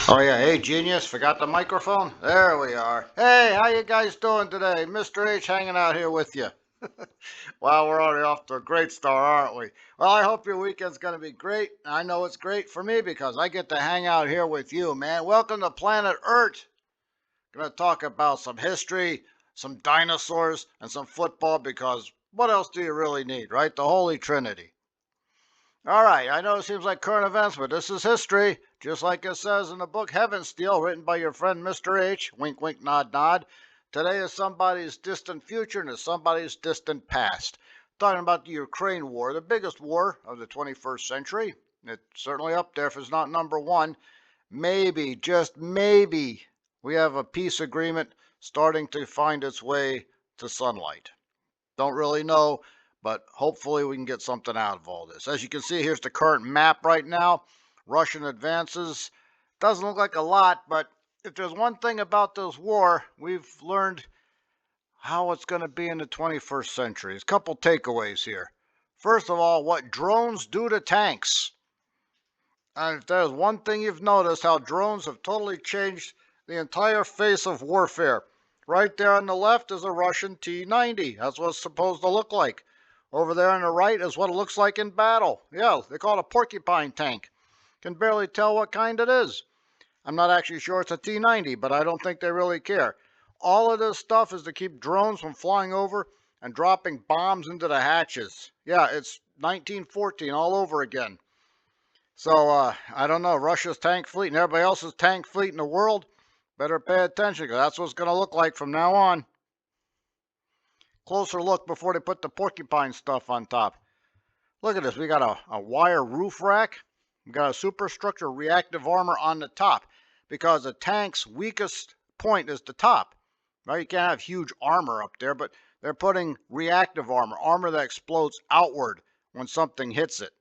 Oh yeah, hey genius, forgot the microphone? There we are. Hey, how you guys doing today? Mr. H hanging out here with you. Wow, we're already off to a great start, aren't we? Well, I hope your weekend's gonna be great. I know it's great for me because I get to hang out here with you, man. Welcome to Planet Earth. Gonna talk about some history, some dinosaurs, and some football because what else do you really need, right? The Holy Trinity. All right, I know it seems like current events, but this is history, just like it says in the book Heaven Steel, written by your friend Mr. H. Wink, wink, nod, nod. Today is somebody's distant future and is somebody's distant past. Talking about the Ukraine war, the biggest war of the 21st century. It's certainly up there if it's not number one. Maybe, just maybe, we have a peace agreement starting to find its way to sunlight. Don't really know, but hopefully we can get something out of all this. As you can see, here's the current map right now. Russian advances. Doesn't look like a lot, but if there's one thing about this war, we've learned how it's going to be in the 21st century. There's a couple takeaways here. First of all, what drones do to tanks. And if there's one thing you've noticed, how drones have totally changed the entire face of warfare. Right there on the left is a Russian T-90. That's what it's supposed to look like. Over there on the right is what it looks like in battle. Yeah, they call it a porcupine tank. Can barely tell what kind it is. I'm not actually sure it's a T-90, but I don't think they really care. All of this stuff is to keep drones from flying over and dropping bombs into the hatches. Yeah, it's 1914 all over again. So I don't know, Russia's tank fleet and everybody else's tank fleet in the world better pay attention because that's what it's going to look like from now on. Closer look before they put the porcupine stuff on top. Look at this. We got a wire roof rack. We got a superstructure reactive armor on the top because the tank's weakest point is the top. Right? You can't have huge armor up there, but they're putting reactive armor, armor that explodes outward when something hits it.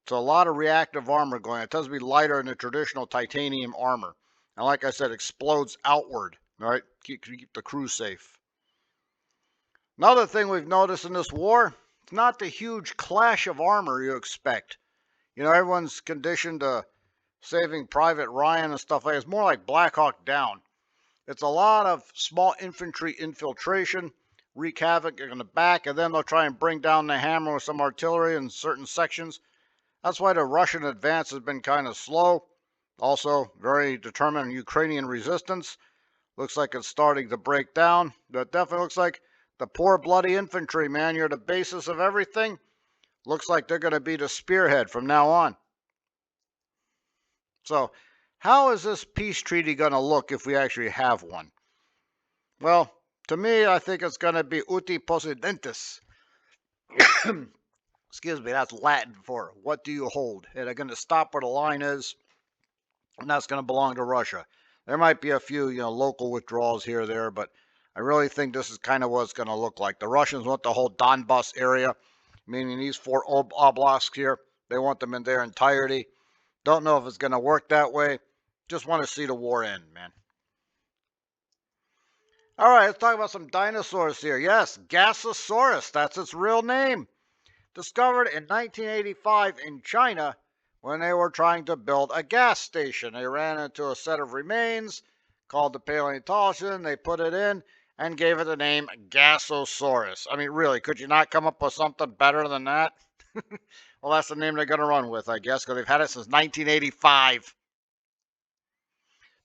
So a lot of reactive armor going on. It tends to be lighter than the traditional titanium armor. And like I said, explodes outward, right? Keep the crew safe. Another thing we've noticed in this war, it's not the huge clash of armor you expect. You know, everyone's conditioned to Saving Private Ryan and stuff like that. It's more like Black Hawk Down. It's a lot of small infantry infiltration, wreak havoc in the back, and then they'll try and bring down the hammer with some artillery in certain sections. That's why the Russian advance has been kind of slow. Also, very determined Ukrainian resistance. Looks like it's starting to break down. But definitely looks like the poor bloody infantry, man, you're the basis of everything. Looks like they're going to be the spearhead from now on. So, how is this peace treaty going to look if we actually have one? Well, to me, I think it's going to be uti possidentis. Excuse me, that's Latin for what do you hold? And they're going to stop where the line is, and that's going to belong to Russia. There might be a few, local withdrawals here or there, but I really think this is kind of what it's going to look like. The Russians want the whole Donbas area, meaning these four oblasts here. They want them in their entirety. Don't know if it's going to work that way. Just want to see the war end, man. All right, let's talk about some dinosaurs here. Yes, Gasosaurus, that's its real name. Discovered in 1985 in China when they were trying to build a gas station. They ran into a set of remains called the Paleontologist. They put it in and gave it the name Gasosaurus. I mean, really, could you not come up with something better than that? Well, that's the name they're going to run with, I guess, because they've had it since 1985.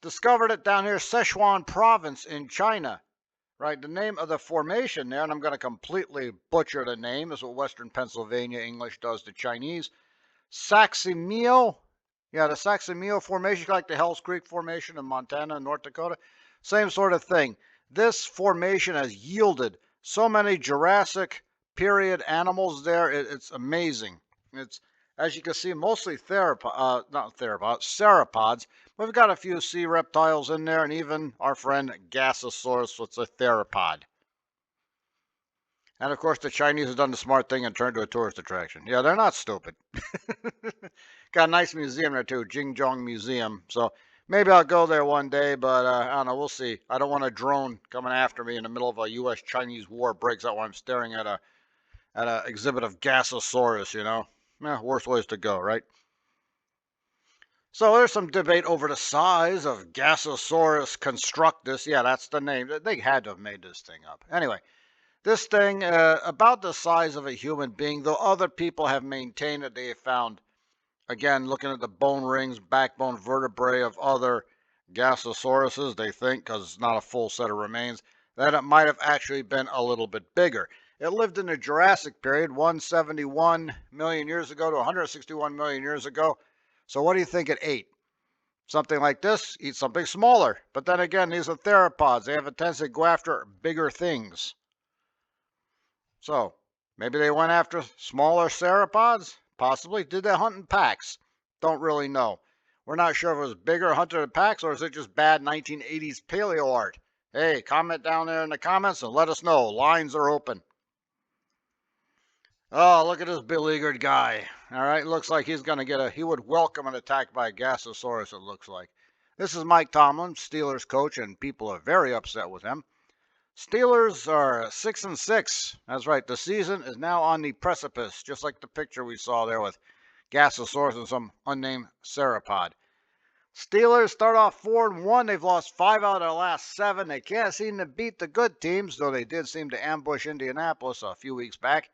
Discovered it down here, Sichuan province in China. Right, the name of the formation there, and I'm going to completely butcher the name, is what Western Pennsylvania English does to Chinese. Saxemio, yeah, the Saxemio Formation, like the Hells Creek Formation in Montana and North Dakota. Same sort of thing. This formation has yielded so many Jurassic period animals there. It's amazing. It's, as you can see, mostly sauropods. We've got a few sea reptiles in there, and even our friend Gasosaurus, what's a theropod. And of course, the Chinese have done the smart thing and turned to a tourist attraction. Yeah, they're not stupid. Got a nice museum there too, Jingzhong Museum. So maybe I'll go there one day, but I don't know. We'll see. I don't want a drone coming after me in the middle of a U.S.-Chinese war breaks out while I'm staring at a exhibit of Gasosaurus. Worst ways to go, right? So there's some debate over the size of Gasosaurus constructus. Yeah, that's the name. They had to have made this thing up. Anyway, this thing, about the size of a human being, though other people have maintained that they have found, again, looking at the bone rings, backbone vertebrae of other Gasosauruses, they think, because it's not a full set of remains, that it might have actually been a little bit bigger. It lived in the Jurassic period, 171 million years ago to 161 million years ago. So what do you think it ate? Something like this, eat something smaller. But then again, these are theropods. They have a tendency to go after bigger things. So maybe they went after smaller sauropods? Possibly. Did they hunt in packs? Don't really know. We're not sure if it was bigger hunted in packs or is it just bad 1980s paleo art. Hey, comment down there in the comments and let us know. Lines are open. Oh, look at this beleaguered guy. All right, looks like he's going to get he would welcome an attack by a Gasosaurus, it looks like. This is Mike Tomlin, Steelers coach, and people are very upset with him. Steelers are 6-6. That's right, the season is now on the precipice, just like the picture we saw there with Gasosaurus and some unnamed sauropod. Steelers start off 4-1. They've lost 5 out of their last 7. They can't seem to beat the good teams, though they did seem to ambush Indianapolis a few weeks back.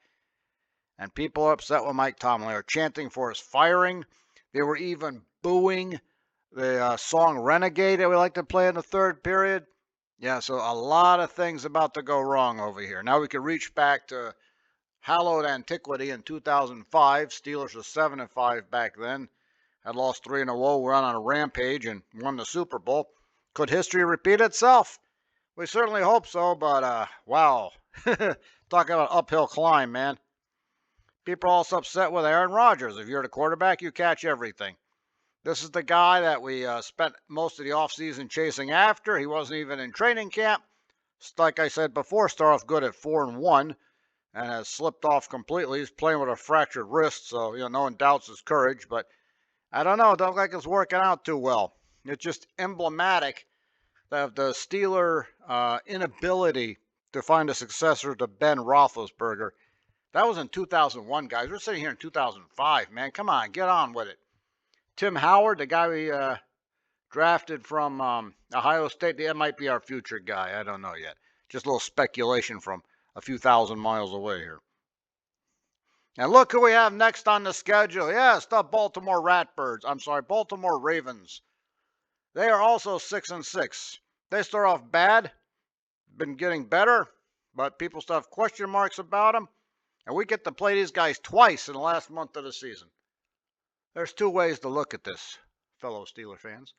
And people are upset with Mike Tomlin. They are chanting for his firing. They were even booing the song Renegade that we like to play in the third period. Yeah, so a lot of things about to go wrong over here. Now we can reach back to hallowed antiquity in 2005. Steelers were 7-5 back then. Had lost 3 in a row. We're on a rampage and won the Super Bowl. Could history repeat itself? We certainly hope so, but wow. Talking about uphill climb, man. People are also upset with Aaron Rodgers. If you're the quarterback, you catch everything. This is the guy that we spent most of the offseason chasing after. He wasn't even in training camp. Like I said before, started off good at 4-1 and has slipped off completely. He's playing with a fractured wrist, so no one doubts his courage. But I don't know. It doesn't look like it's working out too well. It's just emblematic of the Steeler inability to find a successor to Ben Roethlisberger. That was in 2001, guys. We're sitting here in 2005, man. Come on, get on with it. Tim Howard, the guy we drafted from Ohio State, that might be our future guy. I don't know yet. Just a little speculation from a few thousand miles away here. And look who we have next on the schedule. Yes, the Baltimore Baltimore Ravens. They are also 6-6. They start off bad, been getting better, but people still have question marks about them. And we get to play these guys twice in the last month of the season. There's 2 ways to look at this, fellow Steeler fans.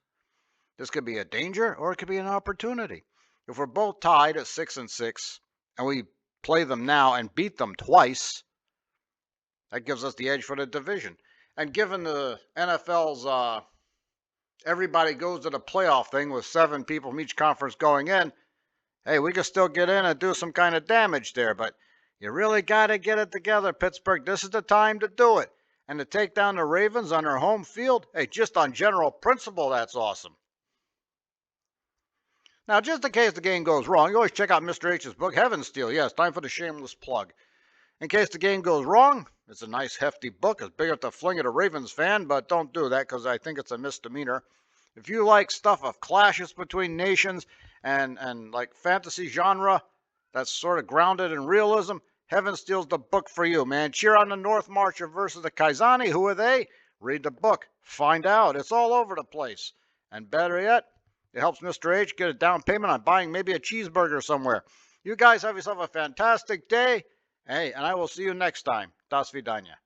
This could be a danger or it could be an opportunity. If we're both tied at 6-6 and we play them now and beat them twice, that gives us the edge for the division. And given the NFL's everybody goes to the playoff thing with 7 people from each conference going in, hey, we can still get in and do some kind of damage there, but you really got to get it together, Pittsburgh. This is the time to do it. And to take down the Ravens on their home field, hey, just on general principle, that's awesome. Now, just in case the game goes wrong, you always check out Mr. H's book, Heaven Steel. Yes, time for the shameless plug. In case the game goes wrong, it's a nice, hefty book. It's big enough to fling at a Ravens fan, but don't do that because I think it's a misdemeanor. If you like stuff of clashes between nations and like fantasy genre that's sort of grounded in realism, Heaven Steel's the book for you, man. Cheer on the North Marcher versus the Kaizani. Who are they? Read the book. Find out. It's all over the place. And better yet, it helps Mr. H get a down payment on buying maybe a cheeseburger somewhere. You guys have yourself a fantastic day. Hey, and I will see you next time. Das vidanya.